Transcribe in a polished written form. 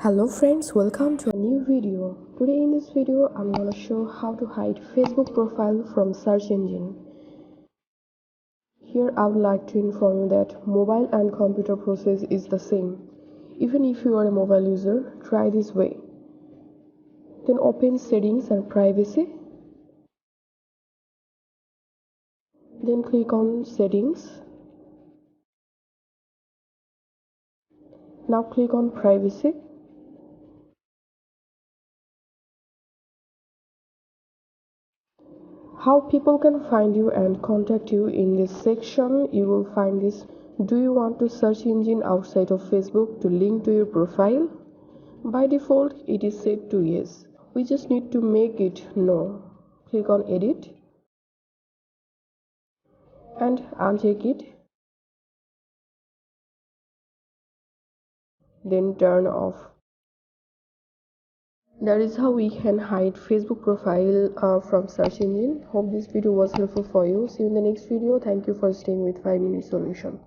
Hello friends, welcome to a new video. Today in this video I'm gonna show how to hide Facebook profile from search engine. Here I would like to inform you that mobile and computer process is the same. Even if you are a mobile user, try this way. Then open settings and privacy. Then click on settings. Now click on privacy. How people can find you and contact you. In this section you will find this: do you want to search engine outside of Facebook to link to your profile? By default it is set to yes. We just need to make it no. Click on edit and uncheck it, then turn off. That is how we can hide Facebook profile from search engine. Hope this video was helpful for you. See you in the next video. Thank you for staying with 5 Minute Solution.